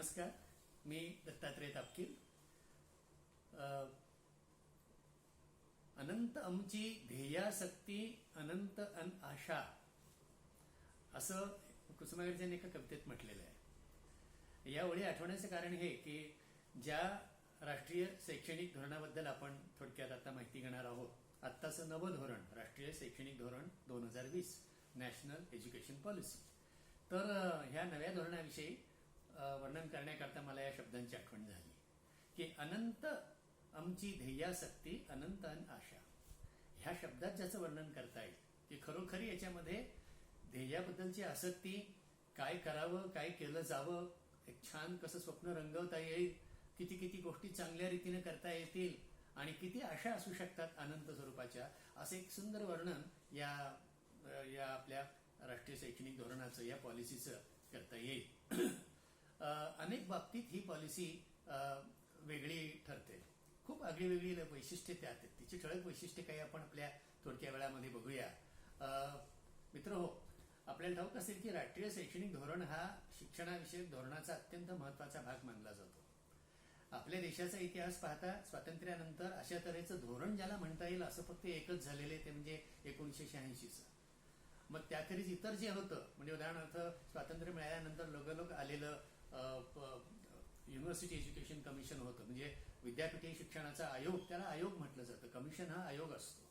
नमस्कार, मी दत्तात्रय तापकीर. अनंत आमची ध्येयासक्ती अनंत आशा असं कुसुमाग्रजांनी एका कवितेत म्हटलेलं आहे. या ओळी आठवण्याचं कारण हे की ज्या राष्ट्रीय शैक्षणिक धोरणाबद्दल आपण थोडक्यात आता माहिती घेणार आहोत, आत्ताचं नवं धोरण राष्ट्रीय शैक्षणिक धोरण 2020 नॅशनल एज्युकेशन पॉलिसी. तर ह्या नव्या धोरणाविषयी वर्णन करण्याकरता मला या शब्दांची आठवण झाली की अनंत आमची ध्येयासक्ती अनंत आशा. ह्या शब्दात ज्याचं वर्णन करता येईल की खरोखरी याच्यामध्ये ध्येयाबद्दलची आसक्ती, काय करावं, काय केलं जावं, एक छान कसं स्वप्न रंगवता येईल, किती किती गोष्टी चांगल्या रीतीने करता येतील आणि किती आशा असू शकतात अनंत स्वरूपाच्या, असं एक सुंदर वर्णन या आपल्या राष्ट्रीय शैक्षणिक धोरणाचं, या पॉलिसीचं करता येईल. अनेक बाबतीत ही पॉलिसी वेगळी ठरते. खूप आगळीवेगळी वैशिष्ट्ये त्यात आहेत. तिची ठळक वैशिष्ट्ये काही आपण आपल्या थोडक्या वेळामध्ये बघूया. मित्रहो, आपल्याला ठाऊक असेल की राष्ट्रीय शैक्षणिक धोरण हा शिक्षणाविषयक धोरणाचा अत्यंत महत्वाचा भाग मानला जातो. आपल्या देशाचा इतिहास पाहता स्वातंत्र्यानंतर अशा तऱ्हेचं धोरण ज्याला म्हणता येईल असं फक्त एकच झालेलं आहे, ते म्हणजे 1986चं. मग त्याखेरीज इतर जे होतं, म्हणजे उदाहरणार्थ स्वातंत्र्य मिळाल्यानंतर लगोलग आलेलं युनिव्हर्सिटी एज्युकेशन कमिशन होतं, म्हणजे विद्यापीठी शिक्षणाचा आयोग, त्याला आयोग म्हटलं जातं. कमिशन हा आयोग असतो.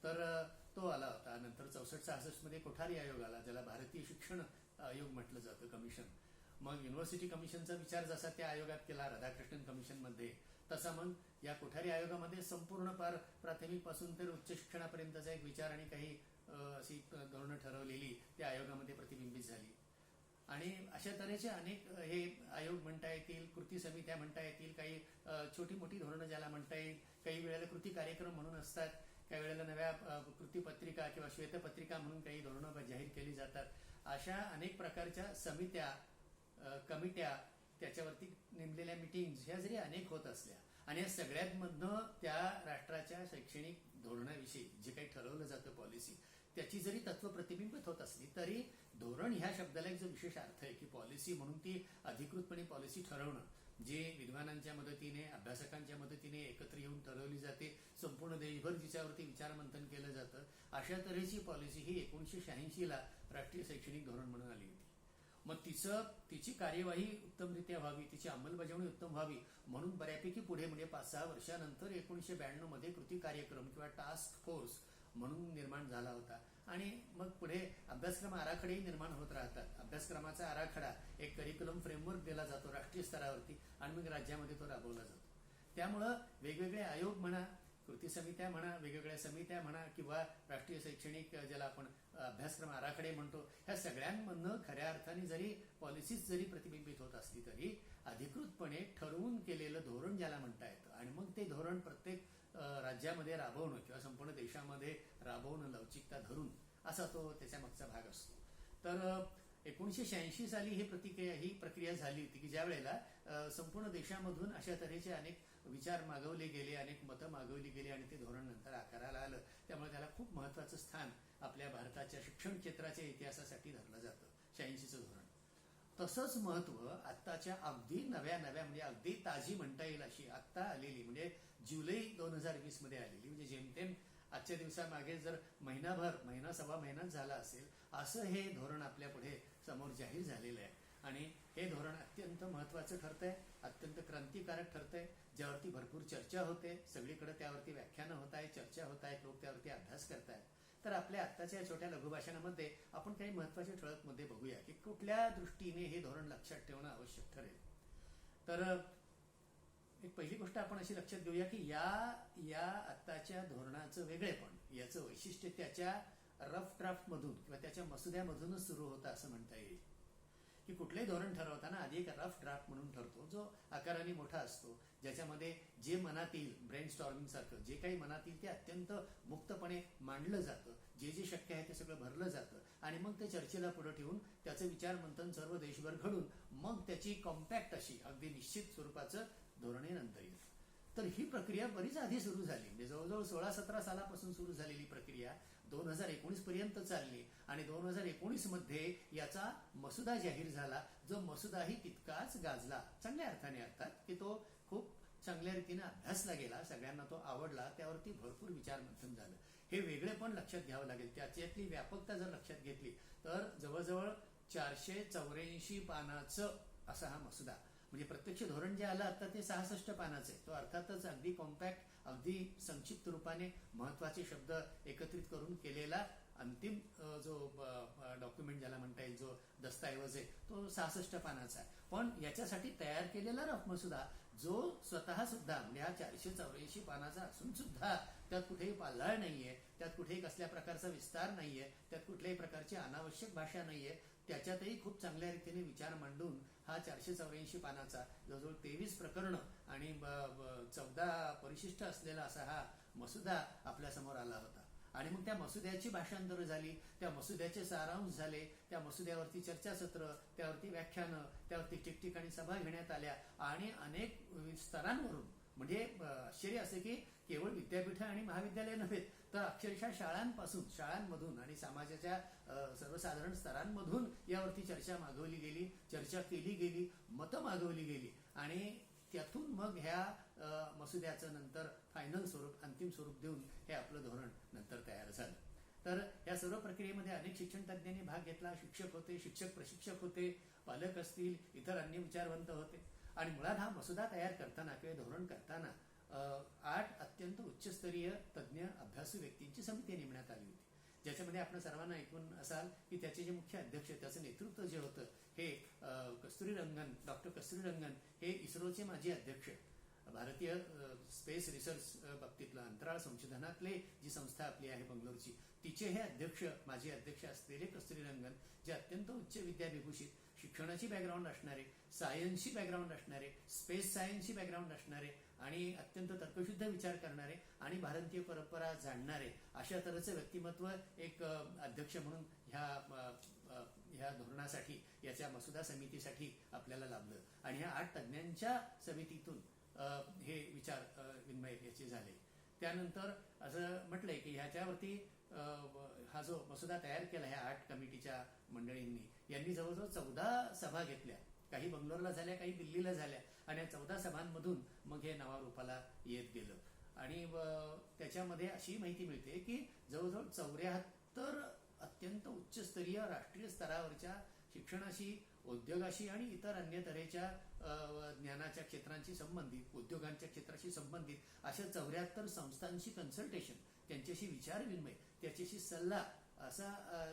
तर तो आला होता. नंतर 64-66 मध्ये कोठारी आयोग आला, ज्याला भारतीय शिक्षण आयोग म्हटलं जातं, कमिशन. मग युनिव्हर्सिटी कमिशनचा विचार जसा त्या आयोगात केला राधाकृष्णन कमिशनमध्ये, तसा मग या कोठारी आयोगामध्ये संपूर्ण प्राथमिक पासून तर उच्च शिक्षणापर्यंतचा एक विचार आणि काही अशी धोरणं ठरवलेली त्या आयोगामध्ये प्रतिबिंबित झाली. आणि अशा तऱ्हेचे अनेक हे आयोग म्हणता येतील, कृती समित्या म्हणता येतील, काही छोटी मोठी धोरणं ज्याला म्हणता येईल, काही वेळेला कृती कार्यक्रम म्हणून असतात, काही वेळेला नव्या कृतीपत्रिका किंवा श्वेतपत्रिका म्हणून काही धोरणं जाहीर केली जातात. अशा अनेक प्रकारच्या समित्या, कमिट्या, त्याच्यावरती नेमलेल्या मिटिंग्स, ह्या जरी अनेक होत असल्या आणि या सगळ्यांमधनं त्या राष्ट्राच्या शैक्षणिक धोरणाविषयी जे काही ठरवलं जातं पॉलिसी, त्याची जरी तत्व प्रतिबिंबित होत असली तरी धोरण ह्या शब्दाला एक जो विशेष अर्थ आहे की पॉलिसी म्हणून ती अधिकृतपणे पॉलिसी ठरवणं, जे विद्वानांच्या मदतीने, अभ्यासकांच्या मदतीने एकत्र येऊन ठरवली जाते, संपूर्ण देशभर जिच्यावरती विचारमंथन केलं जातं, अशा तऱ्हेची पॉलिसी ही 1986ला राष्ट्रीय शैक्षणिक धोरण म्हणून आली होती. मग तिची कार्यवाही उत्तमरित्या व्हावी, तिची अंमलबजावणी उत्तम व्हावी म्हणून बऱ्यापैकी पुढे म्हणजे 5-6 वर्षानंतर 1992 मध्ये कृती कार्यक्रम किंवा टास्क फोर्स म्हणून निर्माण झाला होता. आणि मग पुढे अभ्यासक्रम आराखडेही निर्माण होत राहतात. अभ्यासक्रमाचा आराखडा, एक करिक्युलम फ्रेमवर्क दिला जातो राष्ट्रीय स्तरावरती आणि मग राज्यामध्ये तो राबवला जातो. त्यामुळं वेगवेगळे आयोग म्हणा, कृती समित्या म्हणा, वेगवेगळ्या समित्या म्हणा, किंवा राष्ट्रीय शैक्षणिक ज्याला आपण अभ्यासक्रम आराखडे म्हणतो, ह्या सगळ्यांमधनं खऱ्या अर्थाने जरी पॉलिसीज जरी प्रतिबिंबित होत असली तरी अधिकृतपणे ठरवून केलेलं धोरण ज्याला म्हणता येतं आणि मग ते धोरण प्रत्येक राज्यामध्ये राबवणं किंवा संपूर्ण देशामध्ये राबवणं लवचिकता धरून, असा तो त्याच्या मागचा भाग असतो. तर 1986 साली ही प्रक्रिया झाली होती की ज्या वेळेला संपूर्ण देशामधून अशा तऱ्हेचे अनेक विचार मागवले गेले, अनेक मतं मागवली गेली आणि ते धोरण नंतर आकाराला आलं. त्यामुळे त्याला खूप महत्वाचं स्थान आपल्या भारताच्या शिक्षण क्षेत्राच्या इतिहासासाठी धरलं जातं 86चं धोरण. तसंच महत्व आत्ताच्या अगदी नव्या म्हणजे अगदी ताजी म्हणता येईल अशी आत्ता आलेली, म्हणजे जुलै 2020 मध्ये आलेली, म्हणजे जेमतेम आजच्या दिवसामागे जर महिना सव्वा महिनाच झाला असेल, असं हे धोरण आपल्या पुढे समोर जाहीर झालेलं आहे. आणि हे धोरण अत्यंत महत्वाचं ठरतंय, अत्यंत क्रांतिकारक ठरतंय, ज्यावरती भरपूर चर्चा होते, सगळीकडे त्यावरती व्याख्यानं होत आहेत, चर्चा होत आहेत, लोक त्यावरती अभ्यास करतायत. तर आपल्या आत्ताच्या छोट्या लघुभाषणामध्ये आपण काही महत्वाचे ठळक मुद्दे बघूया की कुठल्या दृष्टीने हे धोरण लक्षात ठेवणं आवश्यक ठरेल. तर एक पहिली गोष्ट आपण अशी लक्षात घेऊया की या आत्ताच्या धोरणाचं वेगळेपण, याचं वैशिष्ट्य त्याच्या रफ ड्राफ्ट मधून किंवा त्याच्या मसुद्यामधूनच सुरू होतं असं म्हणता येईल. की कुठलंही धोरण ठरवताना आधी एक रफ ड्राफ्ट म्हणून ठरतो, जो आकाराने मोठा असतो, ज्याच्यामध्ये जे मनात येईल, ब्रेन स्टॉर्मिंग सारखं जे काही मनात येईल ते अत्यंत मुक्तपणे मांडलं जातं, जे शक्य आहे ते सगळं भरलं जातं आणि मग ते चर्चेला पुढे ठेवून त्याचं विचार मंथन सर्व देशभर घडून मग त्याची कॉम्पॅक्ट अशी अगदी निश्चित स्वरूपाचं धोरणे नंतर येतं. तर ही प्रक्रिया बरीच आधी सुरू झाली, म्हणजे जवळजवळ 16-17 सालापासून सुरू झालेली प्रक्रिया 2019 पर्यंत चालली आणि 2019 मध्ये याचा मसुदा जाहीर झाला, जो मसुदाही तितकाच गाजला, चांगल्या अर्थाने अर्थात, की तो खूप चांगल्या रीतीने अभ्यासला गेला, सगळ्यांना तो आवडला, त्यावरती भरपूर विचारमंथन झालं. हे वेगळे पण लक्षात घ्यावं लागेल. त्याच्यातली व्यापकता जर लक्षात घेतली तर जवळजवळ 484 पानाचं असा हा मसुदा, म्हणजे प्रत्यक्ष धोरण जे आलं आता ते 66 पानाचं आहे. तो अर्थातच अगदी कॉम्पॅक्ट, अगदी संक्षिप्त रूपाने महत्वाचे शब्द एकत्रित करून केलेला अंतिम जो डॉक्युमेंट ज्याला म्हणता येईल, जो दस्तऐवज आहे, तो 66 पानाचा आहे. पण याच्यासाठी तयार केलेला रफ मसुदा जो स्वतः सुद्धा म्हणजे हा 484 पानाचा असून सुद्धा त्यात कुठेही पालळ नाहीये, त्यात कुठेही कसल्या प्रकारचा विस्तार नाहीये, त्यात कुठल्याही प्रकारची अनावश्यक भाषा नाहीये, त्याच्यातही खूप चांगल्या रीतीने विचार मांडून हा 484 पानाचा जवळजवळ 23 प्रकरणं आणि 14 परिशिष्ट असलेला असा हा मसुदा आपल्या समोर आला होता. आणि मग त्या मसुद्याची भाषांतरं झाली, त्या मसुद्याचे सारांश झाले, त्या मसुद्यावरती चर्चासत्र, त्यावरती व्याख्यानं, त्यावरती ठिकठिकाणी सभा घेण्यात आल्या आणि अनेक स्तरांवरून, म्हणजे आश्चर्य असे की केवळ विद्यापीठ आणि महाविद्यालय नव्हे तर अक्षरशः शाळांमधून आणि समाजाच्या सर्वसाधारण स्तरांमधून यावरती चर्चा मागवली गेली, चर्चा केली गेली, मतं मागवली गेली आणि त्यातून मग ह्या मसुद्याचं नंतर फायनल स्वरूप, अंतिम स्वरूप देऊन हे आपलं धोरण नंतर तयार झालं. तर या सर्व प्रक्रियेमध्ये अनेक शिक्षण तज्ज्ञांनी भाग घेतला. शिक्षक होते, शिक्षक प्रशिक्षक होते, पालक असतील, इतर अन्य विचारवंत होते. आणि मुळात हा मसुदा तयार करताना किंवा धोरण करताना 8 अत्यंत उच्चस्तरीय तज्ज्ञ अभ्यासू व्यक्तींची समिती नेमण्यात आली होती, ज्याच्यामध्ये आपण सर्वांना ऐकून असाल की त्याचे जे मुख्य अध्यक्ष, त्याचं नेतृत्व जे होतं हे डॉक्टर कस्तुरीरंगन हे इस्रोचे माजी अध्यक्ष, भारतीय स्पेस रिसर्च बाबतीतलं अंतराळ संशोधनातले जी संस्था आपली आहे बंगलोरची, तिचे हे अध्यक्ष, माजी अध्यक्ष असलेले कस्तुरीरंगन, जे अत्यंत उच्च विद्याविभूषित, शिक्षणाची बॅकग्राऊंड असणारे, सायन्सची बॅकग्राऊंड असणारे, स्पेस सायन्सची बॅकग्राऊंड असणारे आणि अत्यंत तर्कशुद्ध विचार करणारे आणि भारतीय परंपरा जाणणारे अशा तऱ्हेचं व्यक्तिमत्व एक अध्यक्ष म्हणून ह्या धोरणासाठी, याच्या मसुदा समितीसाठी आपल्याला लाभलं. आणि ह्या 8 तज्ज्ञांच्या समितीतून हे विचार विनिमय याचे झाले. त्यानंतर असं म्हटलंय की ह्याच्यावरती हा जो मसुदा तयार केला ह्या 8 कमिटीच्या मंडळींनी, यांनी जवळजवळ 14 सभा घेतल्या. काही बंगलोरला झाल्या, काही दिल्लीला झाल्या आणि या 14 सभांमधून मग हे नावारूपाला येत गेलं. आणि त्याच्यामध्ये अशी माहिती मिळते की जवळजवळ 74 अत्यंत उच्चस्तरीय राष्ट्रीय स्तरावरच्या शिक्षणाशी, उद्योगाशी आणि इतर अन्य तऱ्हेच्या ज्ञानाच्या क्षेत्रांशी संबंधित, उद्योगांच्या क्षेत्राशी संबंधित अशा 74 संस्थांशी कन्सल्टेशन, त्यांच्याशी विचार विनिमय, त्याच्याशी सल्ला असा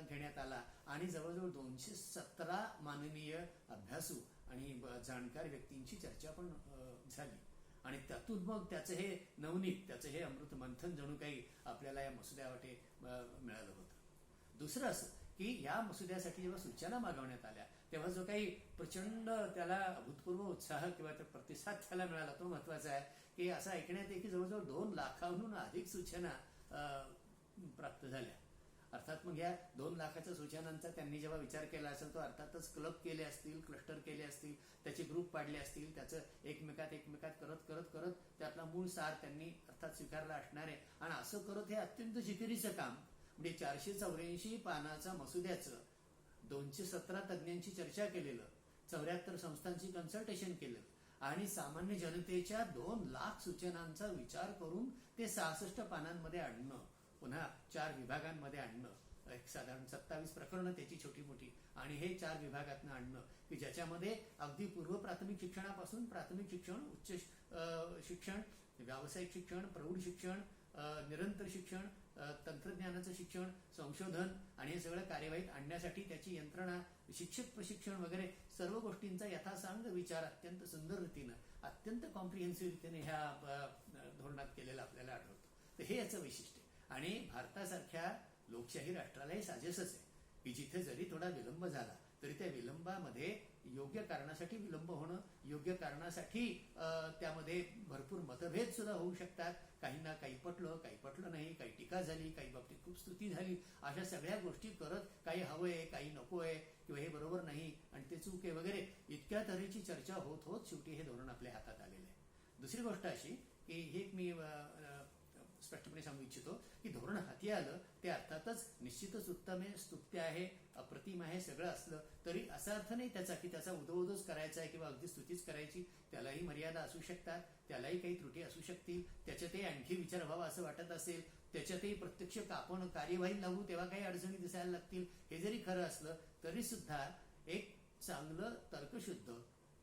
घेण्यात आला आणि जवळजवळ 217 माननीय अभ्यासू आणि जाणकार व्यक्तींची चर्चा पण झाली. आणि त्यातून मग त्याचं हे नवनीत, त्याचं हे अमृत मंथन जणू काही आपल्याला या मसुद्यावाटे मिळालं होतं. दुसरं असं की या मसुद्यासाठी जेव्हा सूचना मागवण्यात आल्या तेव्हा जो काही प्रचंड त्याला अभूतपूर्व उत्साह किंवा प्रतिसाद त्याला मिळाला तो महत्वाचा आहे. की असं ऐकण्यात येईल की जवळजवळ 2 लाखांहून अधिक सूचना प्राप्त झाल्या. अर्थात मग या 2 लाखाच्या सूचनांचा त्यांनी जेव्हा विचार केला असेल तो अर्थातच क्लब केले असतील, क्लस्टर केले असतील, त्याचे ग्रुप पाडले असतील, त्याचं एकमेकात करत त्यातला मूळ सार त्यांनी अर्थात स्वीकारला असणार आहे. आणि असं करत हे अत्यंत जिकिरीचं काम, म्हणजे 484 पानाचा मसुद्याचं 217 तज्ज्ञांची चर्चा केलेलं, 74 संस्थांची कन्सल्टेशन केलं आणि सामान्य जनतेच्या 2 लाख सूचनांचा विचार करून ते 66 पानांमध्ये आणणं, पुन्हा 4 विभागांमध्ये आणणं, एक साधारण 27 प्रकरणं त्याची छोटी मोठी, आणि हे 4 विभागातनं आणणं की ज्याच्यामध्ये अगदी पूर्व प्राथमिक शिक्षणापासून प्राथमिक शिक्षण, उच्च शिक्षण, व्यावसायिक शिक्षण, प्रौढ शिक्षण, निरंतर शिक्षण, तंत्रज्ञानाचं शिक्षण, संशोधन आणि हे सगळं कार्यवाहीत आणण्यासाठी त्याची यंत्रणा, शिक्षक प्रशिक्षण वगैरे सर्व गोष्टींचा यथासांग विचार अत्यंत सुंदर रीतीनं, अत्यंत कॉम्प्रिहेन्सिव्ह रीतीने ह्या धोरणात केलेलं आपल्याला आढळतं. तर हे याचं वैशिष्ट्य. आणि भारतासारख्या लोकशाही राष्ट्रालाही साजेसच आहे की जिथे जरी थोडा विलंब झाला तरी त्या विलंबामध्ये योग्य कारणासाठी विलंब होणं, योग्य कारणासाठी त्यामध्ये भरपूर मतभेद सुद्धा होऊ शकतात. काहींना काही पटलं नाही, काही टीका झाली, काही बाबतीत खूप स्तुती झाली, अशा सगळ्या गोष्टी करत काही हवंय, काही नकोय किंवा हे बरोबर नाही आणि ते चूक आहे वगैरे इतक्या तऱ्हेची चर्चा होत शेवटी हे धोरण आपल्या हातात आलेलं आहे. दुसरी गोष्ट अशी की हे मी स्पष्टपणे सांगू इच्छितो की धोरण हाती आलं ते अर्थातच निश्चितच उत्तम आहे, स्तुत्य आहे, अप्रतिम आहे, सगळं असलं तरी असा अर्थ नाही त्याचा की त्याचा उदोउदोच करायचा आहे किंवा अगदी स्तुतीच करायची. त्यालाही मर्यादा असू शकतात, त्यालाही काही त्रुटी असू शकतील, त्याच्यातही आणखी विचार व्हावा असं वाटत असेल, त्याच्यातही प्रत्यक्ष आपण कार्यवाही लागू तेव्हा काही अडचणी दिसायला लागतील. हे जरी खरं असलं तरी सुद्धा एक चांगलं तर्कशुद्ध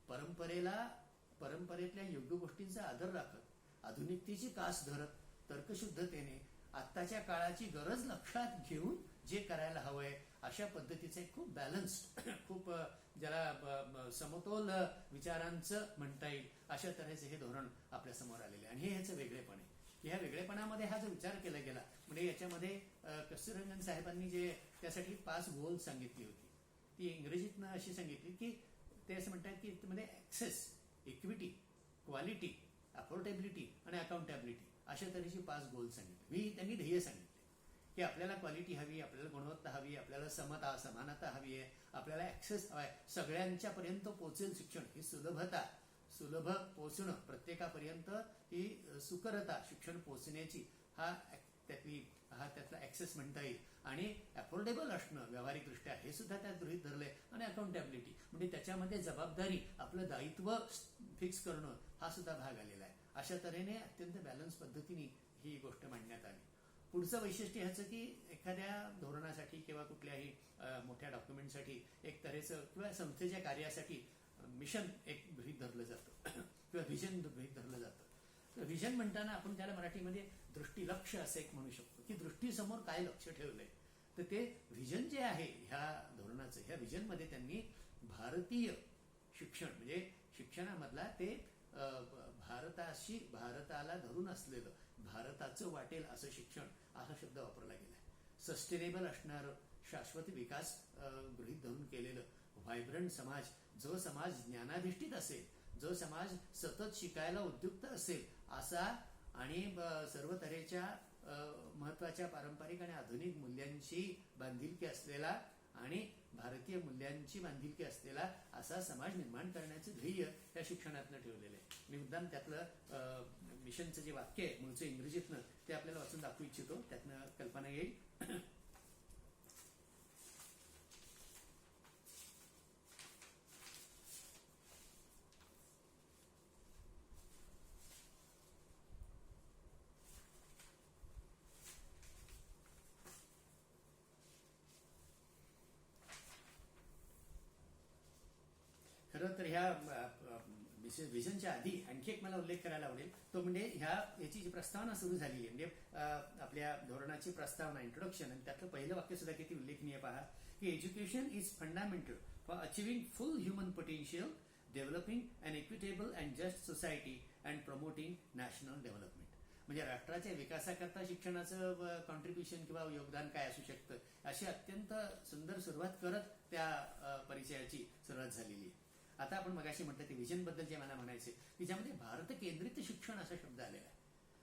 परंपरेतल्या योग्य गोष्टींचा आदर राखत, आधुनिकतेची कास धरत, तर्कशुद्धतेने आत्ताच्या काळाची गरज लक्षात घेऊन जे करायला हवंय अशा पद्धतीचे खूप बॅलन्स्ड खूप ज्याला समतोल विचारांचं म्हणता येईल अशा तऱ्हेचे हे धोरण आपल्या समोर आलेले आहे. आणि हे ह्याचं वेगळेपण आहे. ह्या वेगळेपणामध्ये हा जो विचार केला गेला म्हणजे याच्यामध्ये कस्तुररंजन साहेबांनी जे त्यासाठी 5 गोल सांगितली होती ती इंग्रजीतनं अशी सांगितली की ते असं म्हणतात की त्यामध्ये ऍक्सेस, इक्विटी, क्वालिटी, अफोर्डेबिलिटी आणि अकाउंटेबिलिटी अशा तऱ्हेची 5 गोल सांगितले. त्यांनी ध्येय सांगितले की आपल्याला क्वालिटी हवी, आपल्याला गुणवत्ता हवी, आपल्याला समता समानता हवी आहे, आपल्याला ऍक्सेस हवाय, सगळ्यांच्या पर्यंत पोहोचेल शिक्षण, ही सुलभ पोहोचणं, प्रत्येकापर्यंत ही सुकरता शिक्षण पोहोचण्याची त्यातला ऍक्सेस म्हणता येईल. आणि अफोर्डेबल असणं व्यावहारिकदृष्ट्या हे सुद्धा त्यात गृहीत धरलंय. आणि अकाउंटेबिलिटी म्हणजे त्याच्यामध्ये जबाबदारी, आपलं दायित्व फिक्स करणं हा सुद्धा भाग आलेला आहे. अशा तऱ्हेने अत्यंत बॅलन्स पद्धतीने ही गोष्ट मांडण्यात आली. पुढचं वैशिष्ट्य ह्याचं की एखाद्या धोरणासाठी किंवा कुठल्याही मोठ्या डॉक्युमेंटसाठी एक तऱ्हेचं किंवा संस्थेच्या कार्यासाठी मिशन एक गृहीत धरलं जातं किंवा व्हिजन गृहीत धरलं जातं. तर व्हिजन म्हणताना आपण त्याला मराठीमध्ये दृष्टीलक्ष असं एक म्हणू शकतो की दृष्टीसमोर काय लक्ष ठेवलंय. तर ते व्हिजन जे आहे ह्या धोरणाचं, ह्या व्हिजनमध्ये त्यांनी भारतीय शिक्षण म्हणजे शिक्षणामधला ते भारताला धरून असलेलं, भारताचं वाटेल असं शिक्षण असा शब्द वापरला गेलाय. सस्टेनेबल असणारं, शाश्वत विकास गृहीत धरून केलेलं, व्हायब्रंट समाज, जो समाज ज्ञानाधिष्ठित असेल, जो समाज सतत शिकायला उद्युक्त असेल असा आणि सर्व तऱ्हेच्या महत्वाच्या पारंपरिक आणि आधुनिक मूल्यांची बांधिलकी असलेला आणि भारतीय मूल्यांची बांधिलकी असलेला असा समाज निर्माण करण्याचं ध्येय त्या शिक्षणातनं ठेवलेलं आहे. मी मुद्दाम त्यातलं मिशनचं जे वाक्य आहे मूळचं इंग्रजीतनं ते आपल्याला वाचून दाखवू इच्छितो, त्यातनं कल्पना येईल. खरं तर ह्या व्हिजनच्या आधी आणखी एक मला उल्लेख करायला आवडेल, तो म्हणजे याची जी प्रस्तावना सुरू झालेली आहे म्हणजे आपल्या धोरणाची प्रस्तावना, इंट्रोडक्शन, आणि त्यातलं पहिलं वाक्य सुद्धा किती उल्लेखनीय पहा की education is fundamental for achieving full human potential, developing an equitable and just society and promoting national development. म्हणजे राष्ट्राच्या विकासाकरता शिक्षणाचं कॉन्ट्रीब्युशन किंवा योगदान काय असू शकतं अशी अत्यंत सुंदर सुरुवात करत त्या परिचयाची सुरुवात झालेली आहे. आता आपण मगाशी म्हटलं ते व्हिजन बद्दल जे मला म्हणायचे की ज्यामध्ये भारत केंद्रित शिक्षण असा शब्द आलेला आहे.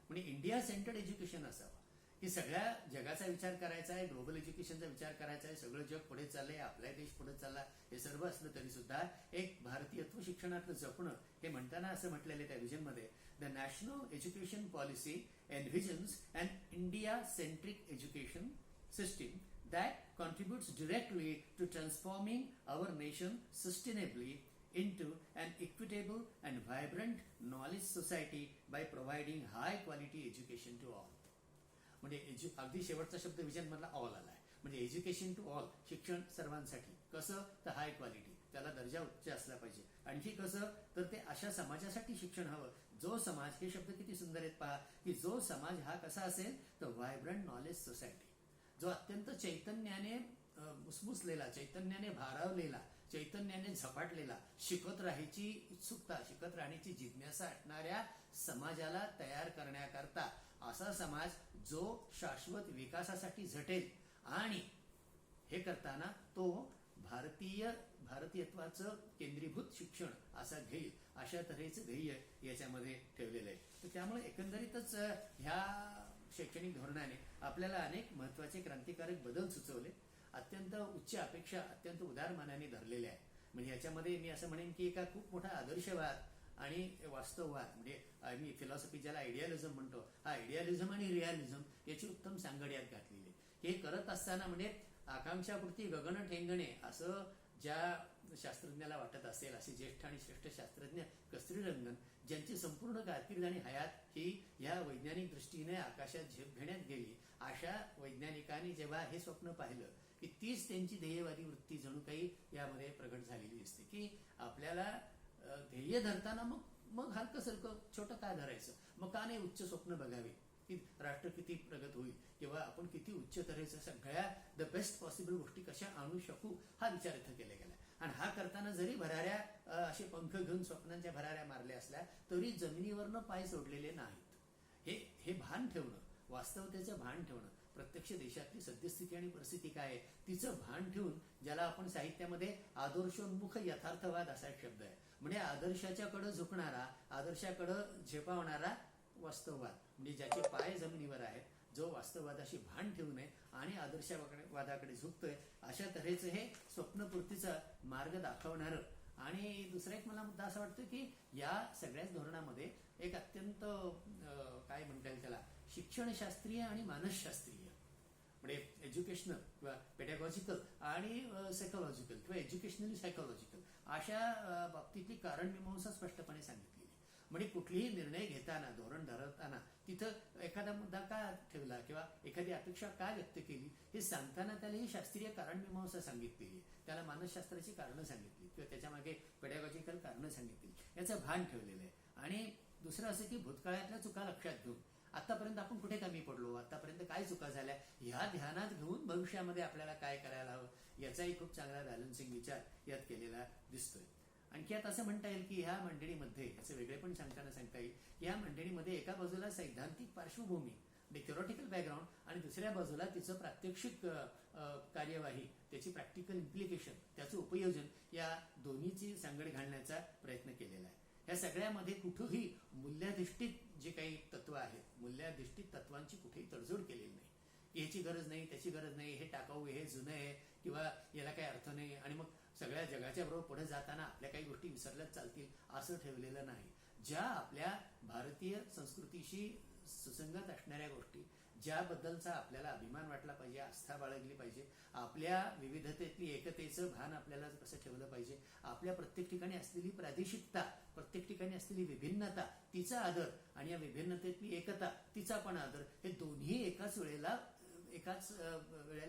म्हणजे इंडिया सेंटर्ड एज्युकेशन असावं की सगळ्या जगाचा विचार करायचा आहे, ग्लोबल एज्युकेशनचा विचार करायचा आहे, सगळं जग पुढे चाललंय, आपला देश पुढे चालला, हे सर्व असलं तरी सुद्धा एक भारतीयत्व शिक्षणातलं जपणं हे म्हणताना असं म्हटलेलं आहे त्या व्हिजनमध्ये, the national education policy envisions an India centric education system that contributes directly to transforming our nation sustainably into an equitable and vibrant knowledge society by providing high quality education to all. म्हणजे अगदी शेवटचा शब्द vision मधला all आलाय. म्हणजे education to all, शिक्षण सर्वांसाठी. कसं तर हाय क्वालिटी, त्याला दर्जा उच्च असला पाहिजे. आणखी कसं तर ते अशा समाजासाठी शिक्षण हवं जो समाज, हे शब्द किती सुंदर आहेत पहा, की जो समाज हा कसा असेल तर व्हायब्रंट नॉलेज सोसायटी, जो अत्यंत चैतन्याने मुसमुसलेला, चैतन्याने भारावलेला, चैतन्याने झपाटलेला, शिकत राहायची उत्सुकता, शिकत राहण्याची जिज्ञासा असणाऱ्या समाजाला तयार करण्याकरता असा समाज जो शाश्वत विकासासाठी झटेल आणि हे करताना तो भारतीयत्वाचं केंद्रीभूत शिक्षण असा घेईल, अशा तऱ्हेचं ध्येय याच्यामध्ये ठेवलेलं आहे. तर त्यामुळे एकंदरीतच ह्या शैक्षणिक धोरणाने आपल्याला अनेक महत्वाचे क्रांतिकारक बदल सुचवले, अत्यंत उच्च अपेक्षा अत्यंत उदार मनाने धरलेल्या आहे. म्हणजे याच्यामध्ये मी असं म्हणेन की एका खूप मोठा आदर्शवाद आणि वास्तववाद म्हणजे आम्ही फिलॉसॉफी ज्याला आयडियालिझम म्हणतो, हा आयडियालिझम आणि रिअलिझम याची उत्तम सांगड यात घातलेली आहे. हे करत असताना म्हणजे आकांक्षापुरती गगन ठेंगणे असं ज्या शास्त्रज्ञाला वाटत असेल, असे ज्येष्ठ आणि श्रेष्ठ शास्त्रज्ञ कस्तुरीरंगन ज्यांची संपूर्ण कारकीर्द आणि हयात ही या वैज्ञानिक दृष्टीने आकाशात झेप घेण्यात गेली, अशा वैज्ञानिकांनी जेव्हा हे स्वप्न पाहिलं की तीच त्यांची ध्येयवादी वृत्ती जणू काही यामध्ये प्रगट झालेली दिसते. की आपल्याला ध्येय धरताना मग मग हलकं सलकं छोटं काय धरायचं, मग का नाही उच्च स्वप्न बघावे की राष्ट्र किती प्रगत होईल किंवा आपण किती उच्च तऱ्हेचं सगळ्या द बेस्ट पॉसिबल गोष्टी कशा आणू शकू हा विचार इथं केला गेला. आणि हा करताना जरी भराऱ्या असे पंख घेऊन स्वप्नांच्या भराऱ्या मारल्या असल्या तरी जमिनीवरनं पाय सोडलेले नाहीत. हे भान ठेवणं, वास्तवतेचं भान ठेवणं, प्रत्यक्ष देशातली सद्यस्थिती आणि परिस्थिती काय आहे तिचं भान ठेवून, ज्याला आपण साहित्यामध्ये आदर्शोन्मुख यथार्थवाद असा एक शब्द आहे, म्हणजे आदर्शाच्याकडे झुकणारा, आदर्शाकडे झेपावणारा वास्तववाद, म्हणजे ज्याचे पाय जमिनीवर आहेत, जो वास्तववादाशी भान ठेवू नये आणि आदर्शवादाकडे झुकतोय, अशा तऱ्हेचं हे स्वप्नपूर्तीचा मार्ग दाखवणारं. आणि दुसरा एक मला मुद्दा असा वाटतो की या सगळ्याच धोरणामध्ये एक अत्यंत काय म्हणता येईल त्याला, शिक्षणशास्त्रीय आणि मानसशास्त्रीय म्हणजे एज्युकेशनल किंवा पेडॅगॉजिकल आणि सायकोलॉजिकल किंवा एज्युकेशनली सायकोलॉजिकल अशा बाबतीतली कारणमीमांसा स्पष्टपणे सांगितलेली. म्हणजे कुठलीही निर्णय घेताना, धोरण ठरवताना तिथं एखादा मुद्दा का ठेवला किंवा एखादी अपेक्षा का व्यक्त केली हे सांगताना त्याला ही शास्त्रीय कारणमीमांसा सांगितलेली, त्याला मानसशास्त्राची कारणं सांगितली किंवा त्याच्यामागे पेडॅगॉजिकल कारणं सांगितली, याचं भान ठेवलेलं आहे. आणि दुसरं असं की भूतकाळातल्या चुका लक्षात घेऊन आतापर्यंत आपण कुठे कमी पडलो, आतापर्यंत काय चुका झाल्या, ह्या ध्यानात घेऊन भविष्यामध्ये आपल्याला काय करायला हवं याचाही खूप चांगला बॅलन्सिंग विचार यात केलेला दिसतोय. आणखी आता असं म्हणता येईल की ह्या मंडळीमध्ये याचं वेगळेपण सांगता येईल की या मंडळीमध्ये एका बाजूला सैद्धांतिक पार्श्वभूमी म्हणजे थेरॉटिकल बॅकग्राऊंड आणि दुसऱ्या बाजूला तिचं प्रात्यक्षिक कार्यवाही, त्याची प्रॅक्टिकल इम्प्लिकेशन, त्याचं उपयोजन, या दोन्हीची सांगड घालण्याचा प्रयत्न केलेला आहे. या सगळ्यामध्ये कुठेही मूल्याधिष्ठित जे काही तत्व आहेत, मूल्याधिष्ठित तत्वांची कुठेही तडजोड केलेली नाही. याची गरज नाही, त्याची गरज नाही, हे टाकाऊ, हे जुनं आहे किंवा याला काही अर्थ नाही आणि मग सगळ्या जगाच्या बरोबर पुढे जाताना आपल्या काही गोष्टी विसरल्याच चालतील असं ठेवलेलं नाही. ज्या आपल्या भारतीय संस्कृतीशी सुसंगत असणाऱ्या गोष्टी, ज्याबद्दलचा आपल्याला अभिमान वाटला पाहिजे, आस्था बाळगली पाहिजे, आपल्या विविधतेतली एकतेचं भान आपल्याला कसं ठेवलं पाहिजे, आपल्या प्रत्येक ठिकाणी असलेली प्रादेशिकता, प्रत्येक ठिकाणी असलेली विभिन्नता, तिचा आदर आणि या विभिन्नतेतली एकता, तिचा पण आदर, हे दोन्ही एकाच वेळेला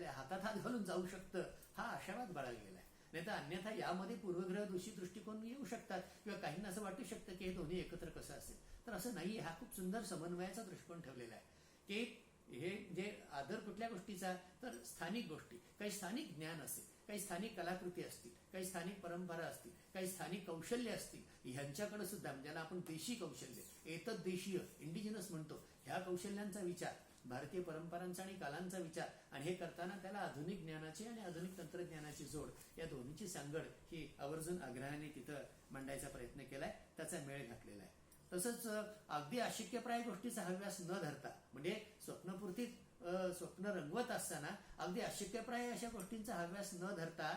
हातात हात घालून जाऊ शकतं, हा आशावाद बाळगलेला आहे. नाही तर अन्यथा यामध्ये पूर्वग्रह दूषित दृष्टिकोन येऊ शकतात किंवा काहींना असं वाटू शकतं की हे दोन्ही एकत्र कसं असेल, तर असं नाही. हा खूप सुंदर समन्वयाचा दृष्टिकोन ठेवलेला आहे की हे जे आदर कुठल्या गोष्टीचा, तर स्थानिक गोष्टी, काही स्थानिक ज्ञान असेल, काही स्थानिक कलाकृती असतील, काही स्थानिक परंपरा असतील, काही स्थानिक कौशल्य असतील, ह्यांच्याकडे सुद्धा ज्याला आपण देशी कौशल्य, एतद देशीय, इंडिजिनस म्हणतो, ह्या कौशल्यांचा विचार, भारतीय परंपरांचा आणि कलांचा विचार, आणि हे करताना त्याला आधुनिक ज्ञानाची आणि आधुनिक तंत्रज्ञानाची जोड, या दोन्हीची सांगड ही आवर्जून आग्रहाने तिथं मांडायचा प्रयत्न केलाय, त्याचा मेळ घातलेला आहे. तसंच अगदी अशक्यप्राय गोष्टीचा हव्यास न धरता, म्हणजे स्वप्नपूर्तीत स्वप्न रंगवत असताना अगदी अशक्यप्राय अशा गोष्टींचा हव्यास न धरता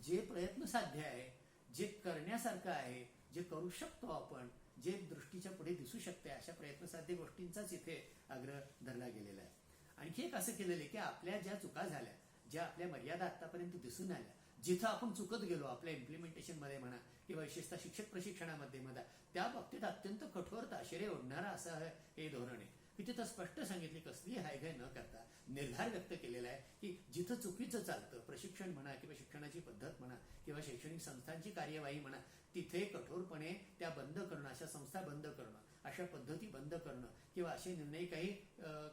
जे प्रयत्न साध्य आहे, जे करण्यासारखं आहे, जे करू शकतो आपण, जे दृष्टीच्या पुढे दिसू शकते, अशा प्रयत्नसाध्य गोष्टींचाच इथे आग्रह धरला गेलेला आहे. आणखी एक असं केलेलं आहे की आपल्या ज्या चुका झाल्या, ज्या आपल्या मर्यादा आतापर्यंत दिसून आल्या, जिथं आपण चुकत गेलो आपल्या इम्प्लिमेंटेशन मध्ये म्हणा किंवा विशेषतः शिक्षक प्रशिक्षणामध्ये म्हणा, त्या बाबतीत अत्यंत कठोर ताशेरे ओढणारा असं हे धोरण आहे की तिथं स्पष्ट सांगितली, कसली हायघाय न करता निर्धार व्यक्त केलेला आहे की जिथं चुकीचं चालतं, प्रशिक्षण म्हणा किंवा शिक्षणाची पद्धत म्हणा किंवा शैक्षणिक संस्थांची कार्यवाही म्हणा, तिथे कठोरपणे त्या बंद करणं, अशा संस्था बंद करणं, अशा पद्धती बंद करणं किंवा असे निर्णय, काही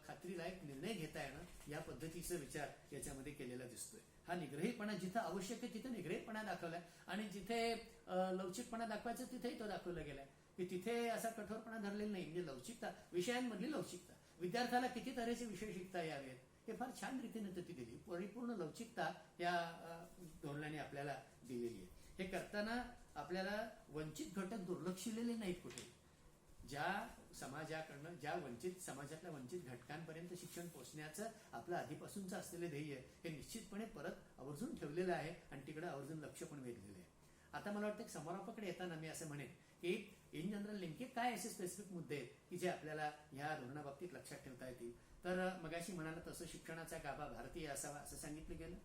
खात्रीलायक निर्णय घेता येणं, या पद्धतीचा विचार याच्यामध्ये केलेला दिसतोय. हा निग्रहीपणा जिथं आवश्यक आहे तिथे निग्रहीपणा दाखवलाय आणि जिथे लवचिकपणा दाखवायचं तिथेही तो दाखवला गेलाय की तिथे असा कठोरपणा धरलेला नाही. म्हणजे लवचिकता, विषयांमधली लवचिकता, विद्यार्थ्याला किती तऱ्हेचे विषय शिकता यावेत हे फार छान रीतीने ती दिली, परिपूर्ण लवचिकता या धोरणाने आपल्याला दिलेली आहे. हे करताना आपल्याला वंचित घटक दुर्लक्षिलेले नाहीत कुठे. ज्या समाजाकडनं, ज्या वंचित समाजातल्या वंचित घटकांपर्यंत शिक्षण पोहोचण्याचं आपलं आधीपासूनचं असलेलं ध्येय हे निश्चितपणे परत आवर्जून ठेवलेलं आहे आणि तिकडे आवर्जून लक्ष पण वेधलेलं आहे. आता मला वाटतं समारोपाकडे येताना मी असं म्हणेन की इन जनरल नेमके काय असे स्पेसिफिक मुद्दे आहेत की जे आपल्याला ह्या धोरणाबाबतीत लक्षात ठेवता येतील. तर मगाशी म्हणाला तसं शिक्षणाचा गाभा भारतीय असावा असं सांगितलं गेलं.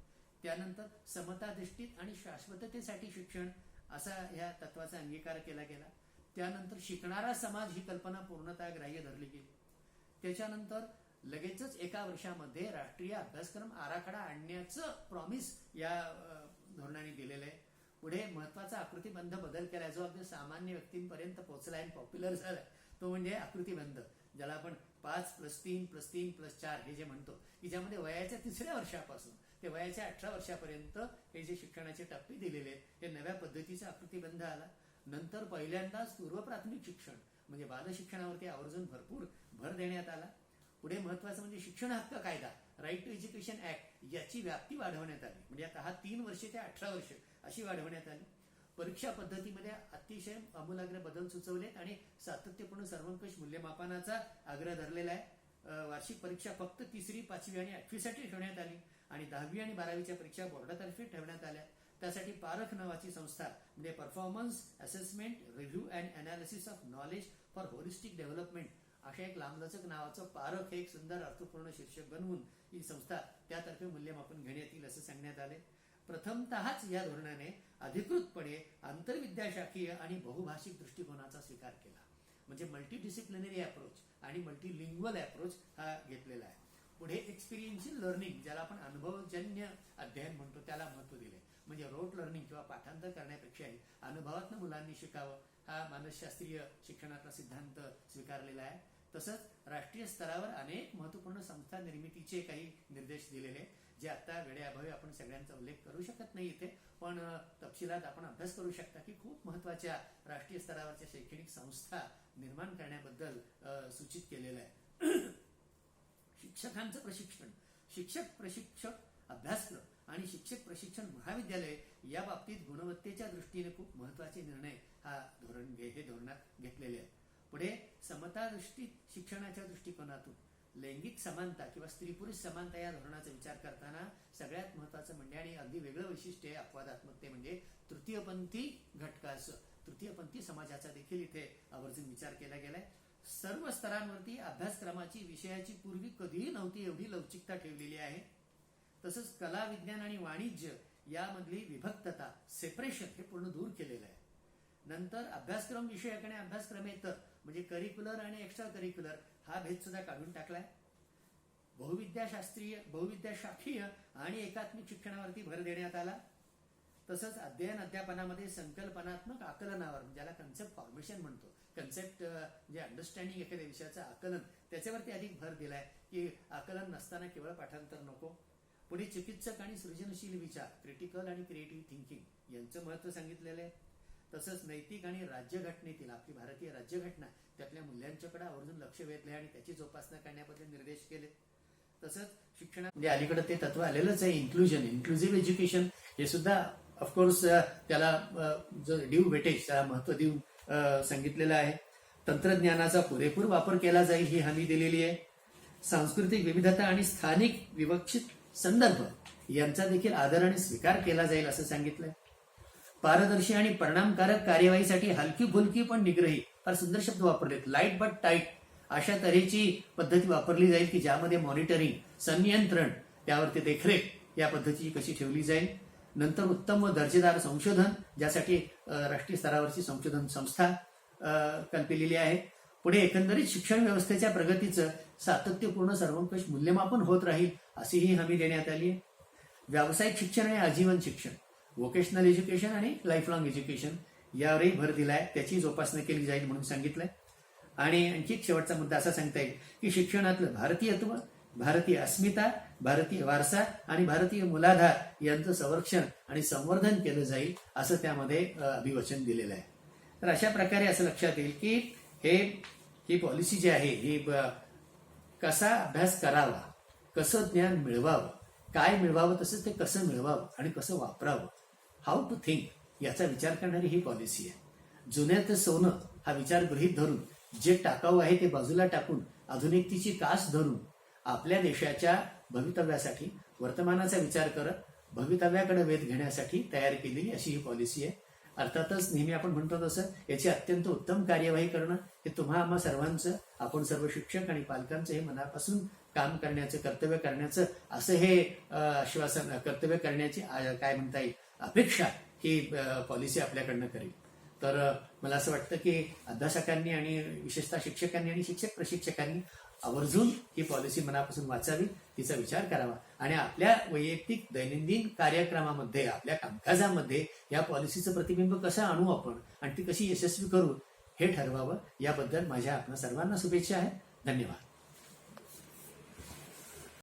त्यानंतर समताधिष्ठित आणि शाश्वततेसाठी शिक्षण असा ह्या तत्वाचा अंगीकार केला गेला. त्यानंतर शिकणारा समाज ही कल्पना पूर्णतः ग्राह्य धरली गेली. त्याच्यानंतर लगेचच एका वर्षामध्ये राष्ट्रीय अभ्यासक्रम आराखडा आणण्याचं प्रॉमिस या धोरणाने दिलेलं आहे. पुढे महत्वाचा आकृतीबंध बदल केलाय जो अगदी सामान्य व्यक्तींपर्यंत पोहोचलाय आणि पॉप्युलर झालाय. तो म्हणजे आकृतीबंध, ज्याला आपण 5+3+3+4 हे जे म्हणतो की ज्यामध्ये वयाच्या 3ऱ्या वर्षापासून ते वयाच्या 18 वर्षापर्यंत हे जे शिक्षणाचे टप्पे दिलेले आहेत हे नव्या पद्धतीचा आकृतीबंध आला. नंतर पहिल्यांदाच पूर्व प्राथमिक शिक्षण म्हणजे बाल शिक्षणावरती आवर्जून भरपूर भर देण्यात आला. पुढे महत्वाचं म्हणजे शिक्षण हक्क कायदा, राईट टू एज्युकेशन ऍक्ट, याची व्याप्ती वाढवण्यात आली. म्हणजे आता हा 3 वर्षे ते 18 वर्ष अशी वाढवण्यात आली. परीक्षा पद्धतीमध्ये अतिशय आमूलाग्र बदल सुचवलेत आणि सातत्यपूर्ण सर्वंकष मूल्यमापनाचा आग्रह धरलेला आहे. वार्षिक परीक्षा फक्त 3री, 5वी आणि 8वीसाठी ठेवण्यात आली आणि 10वी आणि 12वीच्या परीक्षा बोर्डातर्फे ठेवण्यात आल्या. त्यासाठी पारख नावाची संस्था म्हणजे performance assessment review and analysis of knowledge for holistic development अशा एक लांबलचक नावाचं पारख हे एक सुंदर अर्थपूर्ण शीर्षक बनवून ही संस्था त्यातर्फे मूल्यमापन घेण्यात येईल असं सांगण्यात आले. प्रथमतःच या धोरणाने अधिकृतपणे आंतरविद्याशाखीय आणि बहुभाषिक दृष्टिकोनाचा स्वीकार केला. म्हणजे मल्टीडिसिप्लिनरी अप्रोच आणि मल्टीलिंग्वल अप्रोच हा घेतलेला आहे. पुढे एक्सपिरियन्शियल लर्निंग, ज्याला आपण अनुभवजन्य अध्ययन म्हणतो, त्याला महत्व दिले. म्हणजे रोट लर्निंग किंवा पाठांतर करण्यापेक्षाही अनुभवातून मुलांनी शिकावं हा मानसशास्त्रीय शिक्षणातला सिद्धांत स्वीकारलेला आहे. तसंच राष्ट्रीय स्तरावर अनेक महत्वपूर्ण संस्था निर्मितीचे काही निर्देश दिलेले जे आता वेळेअभावी आपण सगळ्यांचा उल्लेख करू शकत नाही इथे, पण तपशिलात आपण अभ्यास करू शकता की खूप महत्वाच्या राष्ट्रीय स्तरावरच्या शैक्षणिक संस्था निर्माण करण्याबद्दल सूचित केलेलं आहे. शिक्षकांचं प्रशिक्षण, शिक्षक प्रशिक्षक अभ्यासक्रम आणि शिक्षक प्रशिक्षण महाविद्यालय या बाबतीत गुणवत्तेच्या दृष्टीने खूप महत्वाचे निर्णय हे धोरणात घेतलेले आहेत. पुढे समताधिष्ठित शिक्षणाच्या दृष्टिकोनातून लैंगिक समानता किंवा स्त्री पुरुष समानता या धोरणाचा विचार करताना सगळ्यात महत्वाचं म्हणजे आणि अगदी वेगळं वैशिष्ट्य आहे अपवादात्मकते म्हणजे तृतीयपंथी घटकाचं, तृतीयपंथी समाजाचा देखील इथे आवर्जून विचार केला गेलाय. सर्व स्तरांवरती अभ्यासक्रमाची विषयाची पूर्वी कधीही नव्हती एवढी लवचिकता ठेवलेली आहे. तसंच कला, विज्ञान आणि वाणिज्य यामधली विभक्तता, सेपरेशन हे पूर्ण दूर केलेलं आहे. नंतर अभ्यासक्रम विषयक आणि अभ्यासक्रमेतर म्हणजे करिक्युलर आणि एक्स्ट्रा करिक्युलर हा भेद सुद्धा काढून टाकलाय. बहुविद्याशाखीय आणि एकात्मिक शिक्षणावरती भर देण्यात आला. तसंच अध्ययन अध्यापनामध्ये संकल्पनात्मक आकलनावर, ज्याला कन्सेप्ट फॉर्मेशन म्हणतो, कन्सेप्ट म्हणजे अंडरस्टँडिंग एखाद्या विषयाचं आकलन, त्याच्यावरती अधिक भर दिलाय की आकलन नसताना केवळ पाठांतर नको. पुढे चिकित्सक आणि सृजनशील विचार, क्रिटिकल आणि क्रिएटिव्ह थिंकिंग यांचं महत्व सांगितलेलं आहे. तसंच नैतिक आणि राज्यघटनेतील आपली भारतीय राज्यघटना त्यातल्या मूल्यांच्याकडे आवर्जून लक्ष वेधले आणि त्याची जोपासना करण्याबद्दल निर्देश केले. तसंच शिक्षणात म्हणजे अलीकडे ते तत्व आलेलंच आहे इन्क्लुझिव्ह एज्युकेशन, हे सुद्धा ऑफकोर्स त्याला ड्यू वेटेज, त्याला महत्व देऊन सांगितलेलं आहे. तंत्रज्ञानाचा पुरेपूर वापर केला जाईल ही हमी दिलेली आहे. सांस्कृतिक विविधता आणि स्थानिक विवक्षित संदर्भ यांचा देखील आदर आणि स्वीकार केला जाईल असं सांगितलंय. पारदर्शी आणि परिणामकारक कार्यवाहीसाठी हलकी फुलकी पण निग्रही, फार सुंदर शब्द वापरलेत, लाईट बट टाईट अशा तऱ्हेची पद्धती वापरली जाईल की ज्यामध्ये मॉनिटरिंग, संनियंत्रण, त्यावरती देखरेख या पद्धतीची कशी ठेवली जाईल. नंतर उत्तम व दर्जेदार संशोधन, ज्यासाठी राष्ट्रीय स्तरावरची संशोधन संस्था कल्पिलेली आहे. पुढे एकंदरीत शिक्षण व्यवस्थेच्या प्रगतीचं सातत्यपूर्ण सर्वंकष मूल्यमापन होत राहील अशी ही हमी देण्यात आली आहे. व्यावसायिक शिक्षण आणि आजीवन शिक्षण, व्होकेशनल एज्युकेशन आणि लाईफ लॉंग एज्युकेशन यावरही भर दिलाय, त्याची जोपासना केली जाईल म्हणून सांगितलंय. आणि आणखी एक शेवटचा मुद्दा असा सांगता येईल की शिक्षणातलं भारतीयत्व, भारतीय अस्मिता, भारतीय वारसा आणि भारतीय मूलाधार यांचं संरक्षण आणि संवर्धन केलं जाईल असं त्यामध्ये अभिवचन दिलेलं आहे. तर अशा प्रकारे असं लक्षात येईल की ही पॉलिसी जी आहे ही कसा अभ्यास करावा, कसं ज्ञान मिळवावं, काय मिळवावं, तसंच ते कसं मिळवावं आणि कसं वापरावं, हाऊ टू थिंक याचा विचार करणारी ही पॉलिसी आहे. जुन्याचं सोनं हा विचार गृहीत धरून जे टाकाऊ आहे ते बाजूला टाकून आधुनिकतेची कास धरून आपल्या देशाच्या भवितव्यासाठी वर्तमानाचा विचार करत भवितव्याकडे वेध घेण्यासाठी तयार केलेली अशी ही पॉलिसी आहे. अर्थातच नेहमी आपण म्हणतो तसं याची अत्यंत उत्तम कार्यवाही करणं हे तुम्हा आम्हा सर्वांचं, आपण सर्व शिक्षक आणि पालकांचं हे मनापासून काम करण्याचं, कर्तव्य करण्याचं असं हे आश्वासन, कर्तव्य करण्याची काय म्हणता येईल अपेक्षा ही पॉलिसी आपल्याकडनं करेल. तर मला असं वाटतं की अभ्यासकांनी आणि विशेषतः शिक्षकांनी आणि शिक्षक प्रशिक्षकांनी आवर्जून ही पॉलिसी मनापासून वाचावी, तिचा विचार करावा आणि आपल्या वैयक्तिक दैनंदिन कार्यक्रमामध्ये, आपल्या कामकाजामध्ये या पॉलिसीचं प्रतिबिंब कसं आणू आपण आणि ती कशी यशस्वी करू हे ठरवावं. याबद्दल माझ्या आपल्या सर्वांना शुभेच्छा आहेत. धन्यवाद.